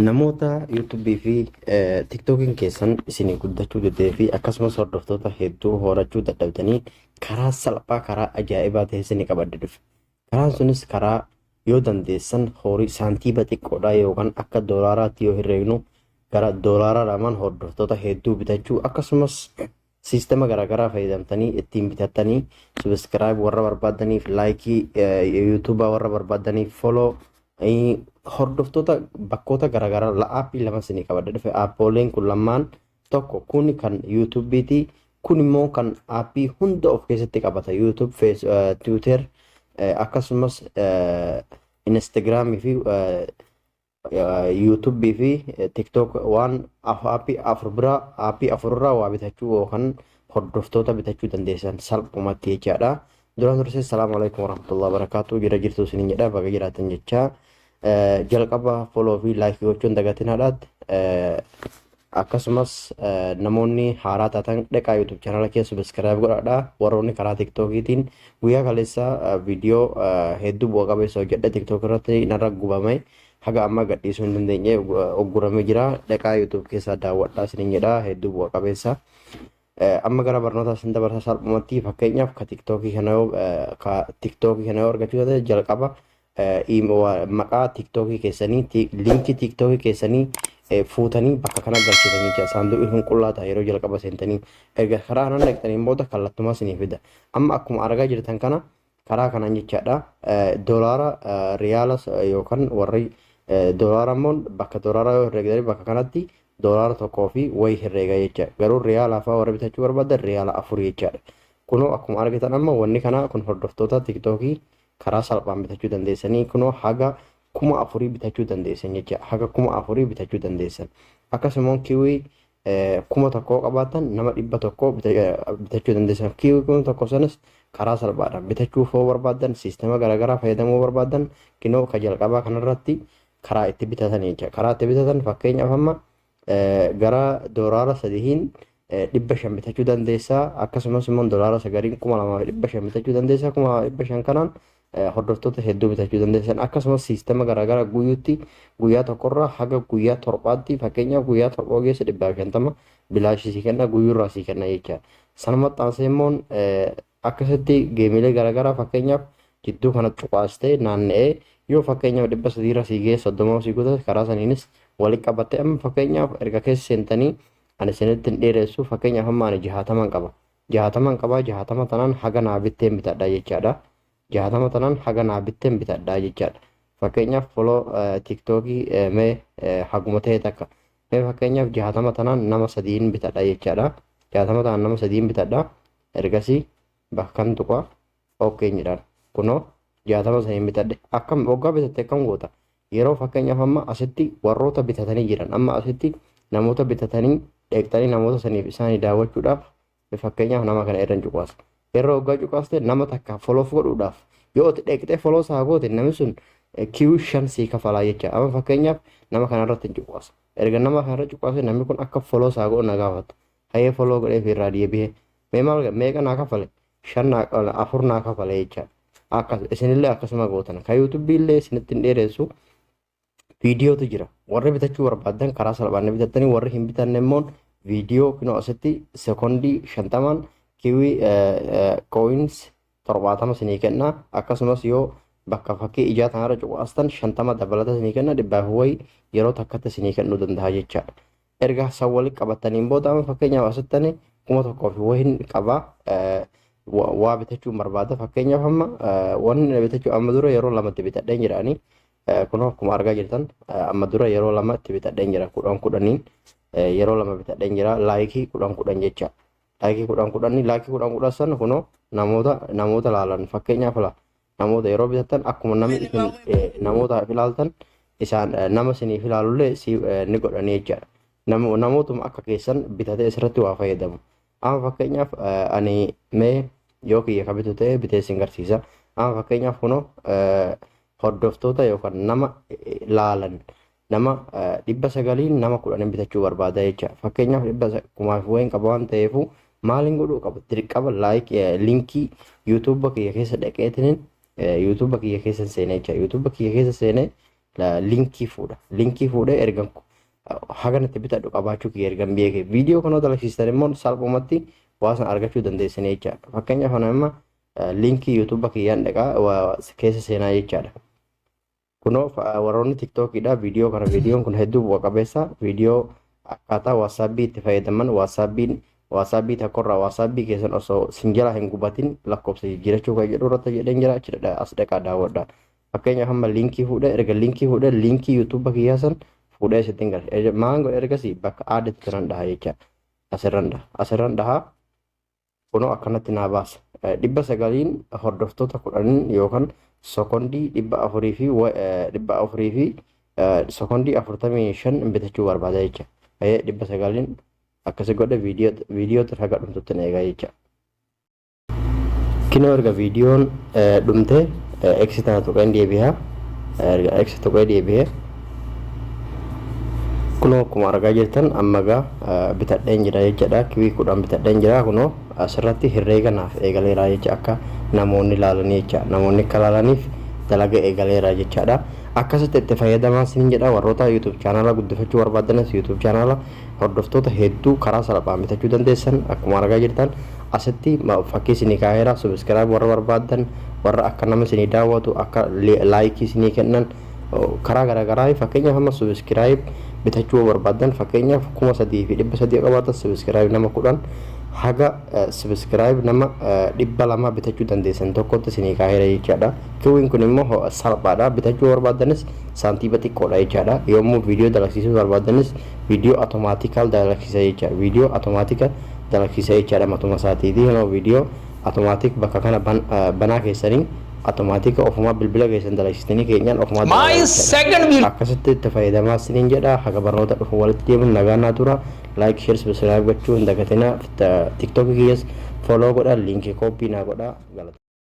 Namoota YouTube fi TikTokiin keessan isinii guddachuu danda'ee fi akkasumas hordoftoota hedduu horachuu dadhabdanii karaa salphaa karaa ajaa'ibaa ta'e isinii qabadde dhufe. Karaan sunis karaa yoo dandeessan horii saantiiba xiqqoodhaa yookaan akka doolaaraatti yoo herreegnu gara doolaara lamaan hordoftoota hedduu bitachuu akkasumas siistema garaagaraa fayyadamtanii ittiin bitattanii subscribe warra barbaadaniif laayikii yuutuubaa warra barbaadaniif foloo hordoftoota bakkoota garaagaraa aappii lama isinii qabadde dhufe. Aappooleen kun lamaan tokko kun kan yuutuubiiti, kun immoo kan aappii hunda of keessatti qabata. yuutuub, tiwiiter akkasumas instagiraamii fi yuutuubii fi tiktook waan aappii afurraa waa bitachuu yookaan hordoftoota bitachuu dandeessan salphumatti jechaadha. Duraan dursee salaamu alaikum warahmatullahi wabarakatuh. Jira jirtu isiniin jedha baga jiraatan jechaa. Jalqaba follow fi like gochuun dagatinaadhaatti akkasumas namoonni haaraa taatan dhaqaa YouTube channel kee subscribe godhadhaa. Warroonni karaa TikTokiitiin guyyaa kaleessa viidiyoo hedduu bu'a qabeessa hojjedhe TikTok irratti narra gubame haga amma gadhiisuu hin dandeenye ogguramee jira. Dhaqaa YouTube keessaa daawwadhaa isiniin jedha hedduu bu'a qabeessa. Amma gara barnoota isin dabarsa salphumatti fakkeenyaaf ka TikTokii kana yoo argachuu taate jalqaba maqaa TikTokii keessanii linkii TikTokii keessanii fuutanii bakka kana galchitanii jecha saanduqni kun qullaata yeroo jalqaba seentanii erga karaa kanaan dhaqxaniin booda kallattumaa isinii fida. Amma akkuma argaa jirtan kana karaa kanaan jechaadha doolaara riyaala yookaan warri doolaara immoo bakka doolaara yoo herreegdanii bakka kanatti doolaara tokkoo fi wayi herreega jecha garuu riyaala fa'aa warra bitachuu barbaadan riyaala 4 jechaadha. Kunoo akkuma argitan amma wanni kana kun hordoftoota TikTokii karaa salphaan bitachuu dandeessanii kunoo haga 4,000 bitachuu dandeessan jecha haga 4,000 bitachuu dandeessan. Akkasumas kiwii 1,000 qabaatan nama 100 bitachuu dandeessan. Kiwii 1,000 sanas karaa salphaadhaan bitachuu foo barbaadan siistema garaagaraa fayyadamuu barbaadan kinoo ka jalqabaa kanarratti karaa itti bitatan jecha karaa itti bitatan fakkeenyaaf amma gara doolaara 3 500 bitachuu dandeessaa. Akkasumas immoo doolaara 9 2,500 bitachuu dandeessaa. 2,500 kanaan hordoftoota hedduu bitachuu dandeessan. Akkasumas siistema garaagaraa guyyaa tokkorraa haga guyyaa torbaatti fakkeenyaaf guyyaa torbaa geessa 150 bilaashii sii kenna guyyuurraa sii kenna jecha. Sanumatti aansee immoo akkasitti geemilee garaagaraa fakkeenyaaf jidduu kanatti cuqaastee naanna'ee yoo fakkeenyaaf 300 irra sii geessa 30 sii guutate karaa saniinis walitti qabattee amma fakkeenyaaf erga keessa seentanii ani isinitti hin dheeressu fakkeenyaaf amma ani 60 qaba. 60 qabaa 60 tanaan haga naa bitteen bitadha jechaadha. 60 tanaan haga naa bitteen bitadha jechaadha. Fakkeenyaaf follow TikTokii mee haguma ta'e takka mee fakkeenyaaf 60 tanaan nama 3 bitadha jechaadha. 60 tanaan nama 3 bitadha. Ergasii bakkan tuqa okay jedhaan kunoo 60 saniin bitadhe akkam waggaa bitatte akkam goota yeroo fakkeenyaaf amma asitti warroota bitatanii jiran amma asitti namoota bitatanii dheektanii namoota saniif isaanii daawwachuudhaaf fakkeenyaaf nama kana irraan cuqaasa. Yeroo waggaa cuqaaste nama takka follow godhuudhaaf yoo dheektee follow isaa goote namni sun Q5 sii kafalaa jecha. Amma fakkeenyaaf nama kana irratti hin cuqaasa. Erga nama kana irra cuqaase namni kun akka follow isaa godhu na gaafata. Hayyee follow godhee fi irraa deebi'ee meeqa naa kafale 4 naa kafale jecha. Isinillee akkasuma gootan ka YouTube illee isinitti hin dheeressu viidiyootu jira. Warri bitachuu barbaadan karaa salphaan bitattanii warri hin bitanne immoo viidiyoo kunoo asitti sekondii 50 kiwii coins 70 isinii kenna. Akkasumas yoo bakka fakkii ijaa tanarra cuqaastan 50 dabalata isinii kenna dhibbaaf wayi yeroo takkatti isinii kennuu danda'a jechaadha. Erga san walitti qabataniin booda amma fakkeenyaaf asittani 1,000 fi wayiin qabaa waa bitachuu barbaada. Fakkeenyaaf amma wanni bitachuu amma dura yeroo lamatti bitadheen jiraanii kunoo akkuma argaa jirtan amma dura yeroo lamatti bitadheen jira 10,000 yeroo lama bitadheen jira laayikii 10,000 jecha. Laayikii 10,000 laayikii 10,000 san kunoo namoota laalan fakkeenyaaf namoota yeroo bitatan akkuma namni namoota ilaaltan isaan nama isiniif ilaalullee ni godhanii jechaadha. Namootuma akka keessan bitatee asirratti waa fayyadamu. Amma fakkeenyaaf ani mee yoo kiyya ka bitu ta'e bitee isin garsiisa. Amma fakkeenyaaf kunoo hordoftoota yookaan nama laalan nama 900 nama 10 bitachuu barbaada jecha. Fakkeenyaaf 1,000 wayiin qaba waan ta'eefu maaliin godhuu qaba dirqama linkii YouTube kiyya keessa dhaqeetiniin YouTube kiyya keessa seenee jecha. YouTube kiyya keessa seenee linkii fuudha ergan haga natti bitadhu qabaachuu kiyya ergan beeke viidiyoo kana dalaksiistan immoo salphumatti waasan argachuu dandeessanii jechaadha. Fakkeenyaaf ana amma linkii YouTube kiyyaan dhaqaa keessa seenaa jechaadha. Kunoo warroonni TikTokidha viidiyoon kun hedduu bu'a qabeessa viidiyoo akkaataa WhatsApp itti fayyadaman WhatsApp takkorraa WhatsApp keessan osoo sinjala hin gubatin lakkoofsa jijjiirachuu kan jedhu irratti jedheen jira achidha as dhaqaa daawwadha. Fakkeenyaaf amma linkii fuudha erga linkii YouTube kiyyaa san fuudhee sittiin gala maan godhe ergasii bakka aadatti kanan dhaha jecha asirran dhaha kunoo akkanatti naa baasa 900 hordoftoota 10 yookaan sekondii 400 fi sekondii 45 bitachuu barbaada jecha 900 akkasii godhe viidiyoo haga dhumtutti eegaa jecha. Kinoo erga viidiyoon dhumte exitana tuqeen deebi'aa exit tuqee deebi'ee kunoo akkuma argaa jirtan ammagaa bitadheen jira jechaadha. Kiwii 10 bitadheen jira kunoo asirratti herreega naaf eegaleera jecha akka namoonni ilaalanii jecha namoonni akka ilaalaniif dalaga eegaleera jechaadha. Akkasitti itti fayyadamaa sinin jedha warroota YouTube chaanala guddifachuu barbaadanis YouTube chaanala hordoftoota hedduu karaa salphaan bitachuu dandeessan akkuma argaa jirtan asitti fakkii isinii kaa'eera subscribe warra barbaadan warra akka nama isinii daawwatu akka laayikii isinii kennan karaa garaagaraa fakkeenyaaf amma subscribe bitachuu barbaadan fakkeenyaaf 3,300 qabaatan subscribe nama 10 haga subscribe nama 200 bitachuu dandeessan tokkotti isinii kaa'eera jechaadha. Kiwiin kun immoo salphaadha bitachuu barbaadanis saantiiba xiqqoodha jechaadha. Yommuu viidiyoo dalaksiisuu barbaadanis viidiyoo automaatikal dalaksiisa jechaadha. Viidiyoo automaatikal dalaksiisa jechaadha matuma isaatiitii yoo viidiyoo automaatik bakka kana banaa keessanii automaatika ofuma bilbila keessan dalaksiistanii keenyaan ofuma akkasitti itti fayyadamaa sinin jedha. Haga barnoota dhufu walitti deemuun nagaan naa tura. Like, share, subscribe gochuu hin dagatinaa. TikTok kiyyas follow godha linkii koppii naa godha.